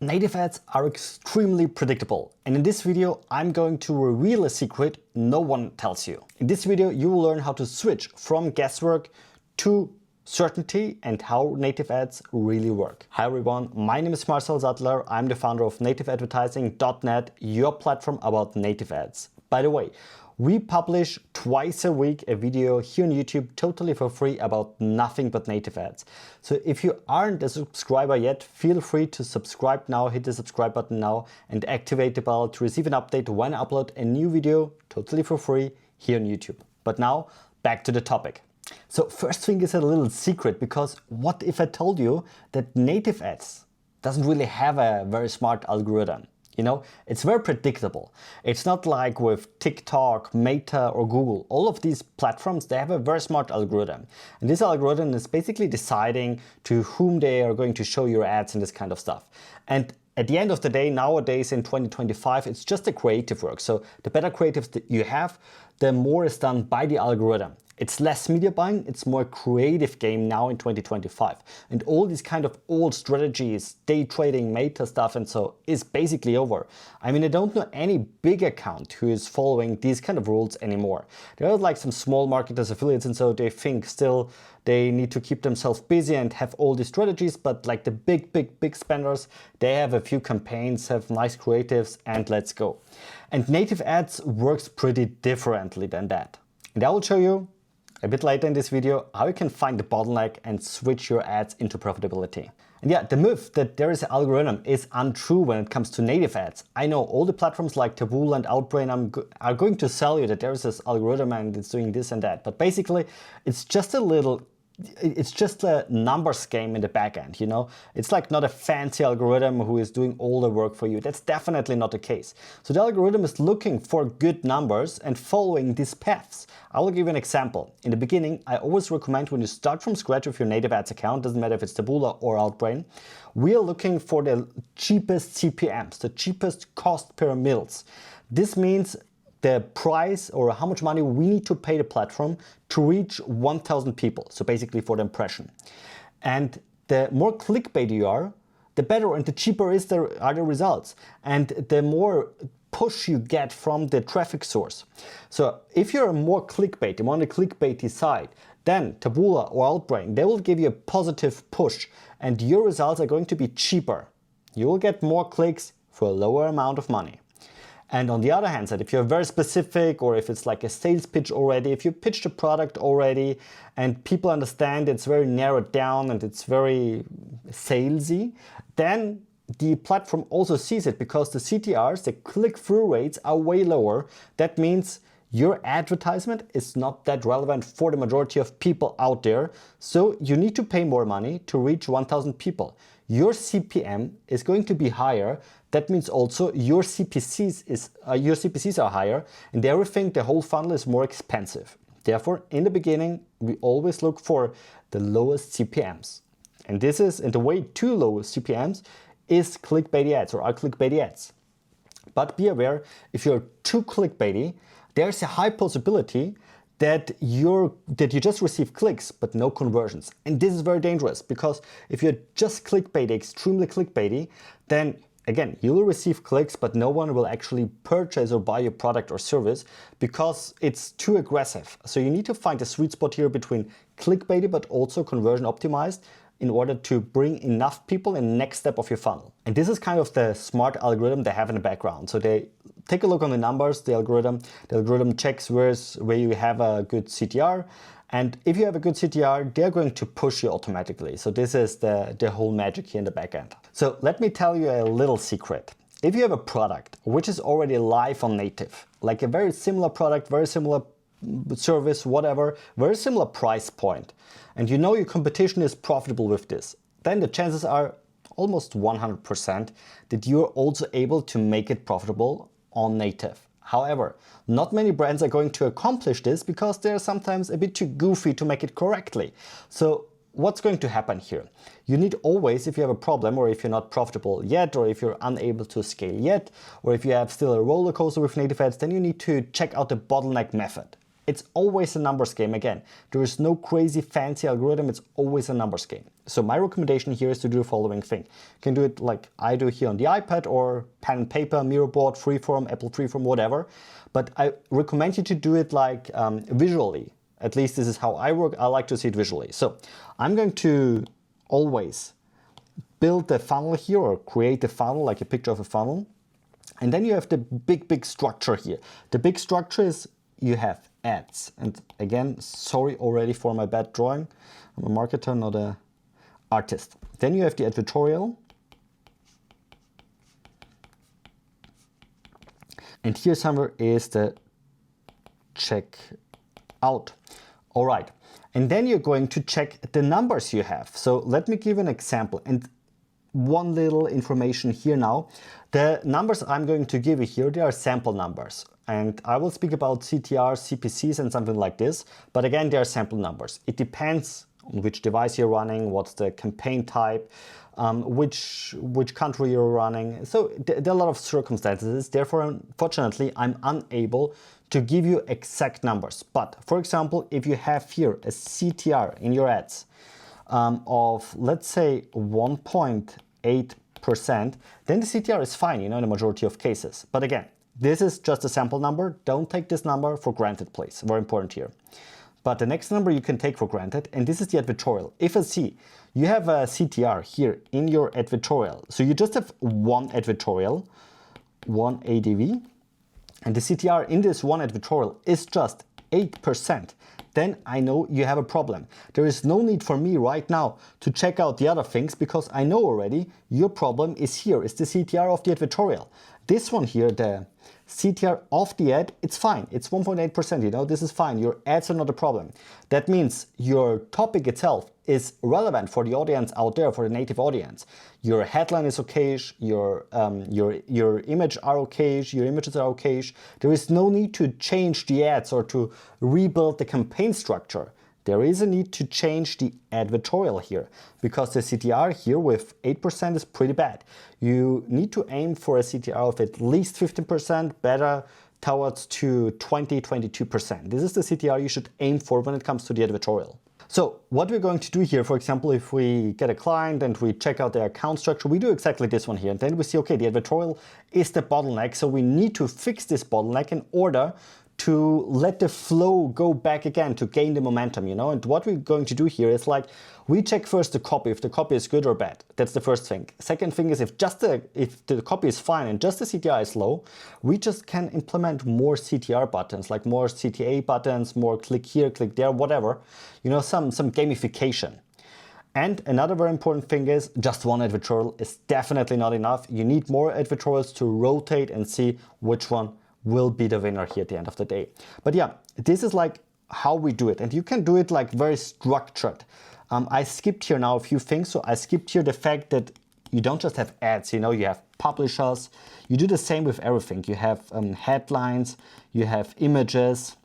Native ads are extremely predictable, and in this video I'm going to reveal a secret no one tells you. In this video you will learn how to switch from guesswork to certainty and how native ads really work. Hi everyone, my name is Marcel Sattler. I'm the founder of nativeadvertising.net, your platform about native ads. By the way, we publish twice a week a video here on YouTube totally for free about nothing but native ads. So if you aren't a subscriber yet, feel free to subscribe now, hit the subscribe button now and activate the bell to receive an update when I upload a new video totally for free here on YouTube. But now back to the topic. So first thing is a little secret, because what if I told you that native ads doesn't really have a very smart algorithm? You know, it's very predictable. It's not like with TikTok, Meta or Google. All of these platforms, they have a very smart algorithm. And this algorithm is basically deciding to whom they are going to show your ads and this kind of stuff. And at the end of the day, nowadays in 2025, it's just a creative work. So the better creatives that you have, the more is done by the algorithm. It's less media buying, it's more creative game now in 2025. And all these kind of old strategies, day trading, meta stuff and so is basically over. I mean, I don't know any big account who is following these kind of rules anymore. There are like some small marketers, affiliates, and so they think still they need to keep themselves busy and have all these strategies, but like the big spenders, they have a few campaigns, have nice creatives, and let's go. And native ads works pretty differently than that. And I will show you a bit later in this video how you can find the bottleneck and switch your ads into profitability. And yeah, the myth that there is an algorithm is untrue when it comes to native ads. I know all the platforms like Taboola and Outbrain are going to sell you that there is this algorithm and it's doing this and that. But basically, it's just a numbers game in the back end, you know? It's like not a fancy algorithm who is doing all the work for you. That's definitely not the case. So the algorithm is looking for good numbers and following these paths. I will give you an example. In the beginning, I always recommend when you start from scratch with your native ads account, doesn't matter if it's Taboola or Outbrain, we are looking for the cheapest CPMs, the cheapest cost per mils. This means the price or how much money we need to pay the platform to reach 1,000 people. So basically for the impression. And the more clickbait you are, the better and the cheaper are the results. And the more push you get from the traffic source. So if you're more clickbait, you're on the clickbaity side, then Taboola or Outbrain, they will give you a positive push and your results are going to be cheaper. You will get more clicks for a lower amount of money. And on the other hand side, if you're very specific or if it's like a sales pitch already, if you pitched a product already and people understand it's very narrowed down and it's very salesy, then the platform also sees it because the CTRs, the click-through rates are way lower. That means your advertisement is not that relevant for the majority of people out there. So you need to pay more money to reach 1,000 people. Your CPM is going to be higher. That means also your CPCs are higher and everything, the whole funnel is more expensive. Therefore, in the beginning, we always look for the lowest CPMs. And this is, and the way to low CPMs is clickbaity ads or are clickbaity ads. But be aware, if you're too clickbaity, there's a high possibility that you just receive clicks but no conversions. And this is very dangerous because if you're just clickbaity, extremely clickbaity, then again, you will receive clicks but no one will actually purchase or buy your product or service because it's too aggressive. So you need to find a sweet spot here between clickbaity but also conversion optimized in order to bring enough people in the next step of your funnel. And this is kind of the smart algorithm they have in the background. So they take a look on the numbers, the algorithm checks where you have a good CTR. And if you have a good CTR, they're going to push you automatically. So this is the whole magic here in the back end. So let me tell you a little secret. If you have a product which is already live on native, like a very similar product, very similar service, whatever, very similar price point, and you know your competition is profitable with this, then the chances are almost 100% that you're also able to make it profitable on native. However, not many brands are going to accomplish this because they're sometimes a bit too goofy to make it correctly. So what's going to happen here? You need always, if you have a problem or if you're not profitable yet or if you're unable to scale yet or if you have still a roller coaster with native ads, then you need to check out the Bottleneck Method. It's always a numbers game. Again, there is no crazy fancy algorithm. It's always a numbers game. So my recommendation here is to do the following thing. You can do it like I do here on the iPad or pen and paper, Miroboard, Freeform, Apple Freeform, whatever. But I recommend you to do it like visually. At least this is how I work. I like to see it visually. So I'm going to always build the funnel here or create a funnel, like a picture of a funnel. And then you have the big structure here. The big structure is you have ads. And again, sorry already for my bad drawing. I'm a marketer, not an artist. Then you have the advertorial. And here somewhere is the check out. All right. And then you're going to check the numbers you have. So let me give an example. And one little information here now. The numbers I'm going to give you here, they are sample numbers. And I will speak about CTRs, CPCs and something like this. But again, they are sample numbers. It depends on which device you're running, what's the campaign type, which country you're running. So there are a lot of circumstances. Therefore, unfortunately, I'm unable to give you exact numbers. But for example, if you have here a CTR in your ads of, let's say, 1.8%, then the CTR is fine, in the majority of cases. But again, this is just a sample number. Don't take this number for granted, please. Very important here. But the next number you can take for granted, and this is the advertorial. If I see you have a CTR here in your advertorial, so you just have one advertorial, one ADV, and the CTR in this one advertorial is just 8%, then I know you have a problem. There is no need for me right now to check out the other things because I know already your problem is here, is the CTR of the advertorial. This one here, the CTR of the ad, it's fine. It's 1.8%, this is fine. Your ads are not a problem. That means your topic itself is relevant for the audience out there, for the native audience. Your headline is okay, your image are okay, your images are okay. There is no need to change the ads or to rebuild the campaign structure. There is a need to change the advertorial here because the CTR here with 8% is pretty bad. You need to aim for a CTR of at least 15%, better towards to 20-22%. This is the CTR you should aim for when it comes to the advertorial. So what we're going to do here, for example, if we get a client and we check out their account structure, we do exactly this one here. And then we see, okay, the advertorial is the bottleneck. So we need to fix this bottleneck in order to let the flow go back again, to gain the momentum, And what we're going to do here is like, we check first the copy, if the copy is good or bad. That's the first thing. Second thing is if the copy is fine and just the CTR is low, we just can implement more CTR buttons, like more CTA buttons, more click here, click there, whatever. Some gamification. And another very important thing is just one advertorial is definitely not enough. You need more advertorials to rotate and see which one will be the winner here at the end of the day. But yeah, this is like how we do it. And you can do it like very structured. I skipped here now a few things. So I skipped here the fact that you don't just have ads, you have publishers. You do the same with everything. You have headlines, you have images.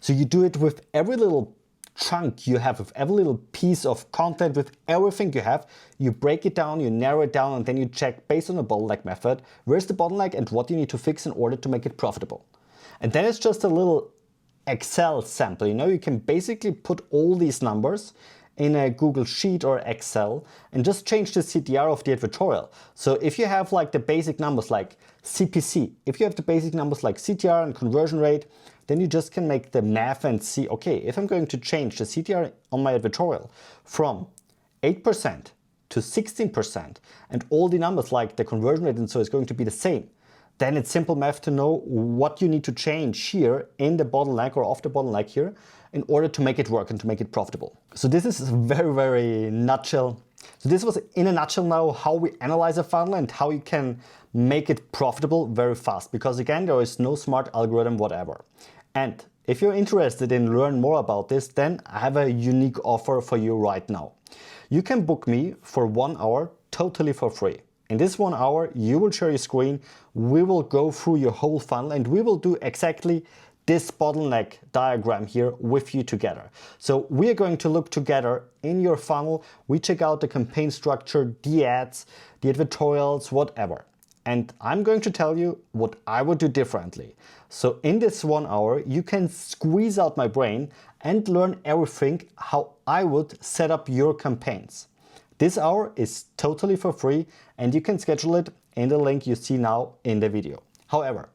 So you do it with every little chunk you have, with every little piece of content, with everything you have. You break it down, you narrow it down, and then you check based on the bottleneck method, where's the bottleneck and what you need to fix in order to make it profitable. And then it's just a little Excel sample. You can basically put all these numbers in a Google Sheet or Excel and just change the CTR of the advertorial. So if you have like the basic numbers like CPC, if you have the basic numbers like CTR and conversion rate, then you just can make the math and see, okay, if I'm going to change the CTR on my advertorial from 8% to 16% and all the numbers like the conversion rate and so is going to be the same, then it's simple math to know what you need to change here in the bottleneck or off the bottleneck here in order to make it work and to make it profitable. So this is very nutshell. So this was in a nutshell now how we analyze a funnel and how you can make it profitable very fast. Because again, there is no smart algorithm whatever. And if you're interested in learn more about this, then I have a unique offer for you right now. You can book me for 1 hour totally for free. In this 1 hour, you will share your screen, we will go through your whole funnel and we will do exactly this bottleneck diagram here with you together. So we are going to look together in your funnel. We check out the campaign structure, the ads, the advertorials, whatever. and I'm going to tell you what I would do differently. So in this 1 hour, you can squeeze out my brain and learn everything how I would set up your campaigns. This hour is totally for free and you can schedule it in the link you see now in the video. However,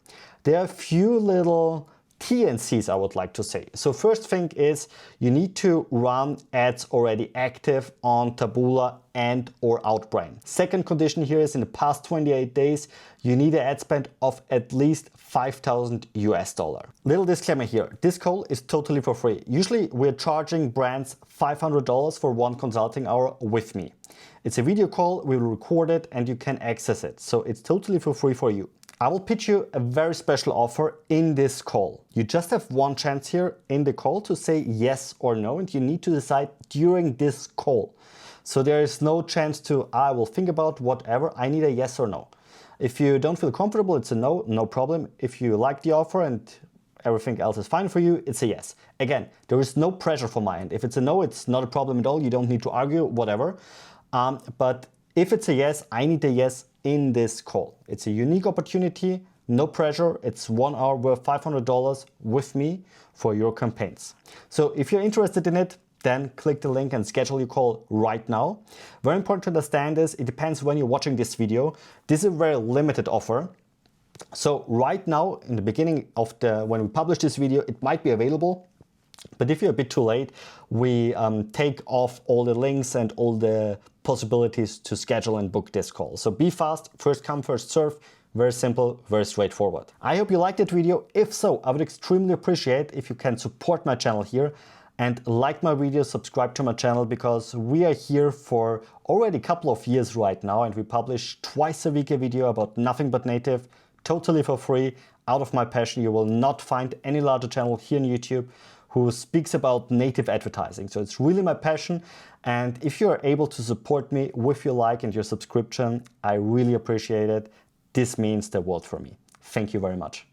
there are a few little T&Cs I would like to say. So first thing is you need to run ads already active on Taboola and or Outbrain. Second condition here is in the past 28 days, you need an ad spend of at least $5,000. Little disclaimer here, this call is totally for free. Usually we're charging brands $500 for 1 consulting hour with me. It's a video call, we will record it and you can access it. So it's totally for free for you. I will pitch you a very special offer in this call. You just have 1 chance here in the call to say yes or no, and you need to decide during this call. So there is no chance to, I will think about whatever, I need a yes or no. If you don't feel comfortable, it's a no, no problem. If you like the offer and everything else is fine for you, it's a yes. Again, there is no pressure from my end. If it's a no, it's not a problem at all. You don't need to argue, whatever. But if it's a yes, I need a yes in this call. It's a unique opportunity, no pressure. It's 1 hour worth $500 with me for your campaigns. So if you're interested in it, then click the link and schedule your call right now. Very important to understand is it depends when you're watching this video. This is a very limited offer. So right now, in the beginning of when we publish this video, it might be available. But if you're a bit too late, we take off all the links and all the possibilities to schedule and book this call. So be fast, first come, first serve. Very simple, very straightforward. I hope you liked that video. If so, I would extremely appreciate if you can support my channel here and like my video, subscribe to my channel, because we are here for already a couple of years right now and we publish twice a week a video about nothing but native, totally for free, out of my passion. You will not find any larger channel here on YouTube who speaks about native advertising. So it's really my passion. And if you are able to support me with your like and your subscription, I really appreciate it. This means the world for me. Thank you very much.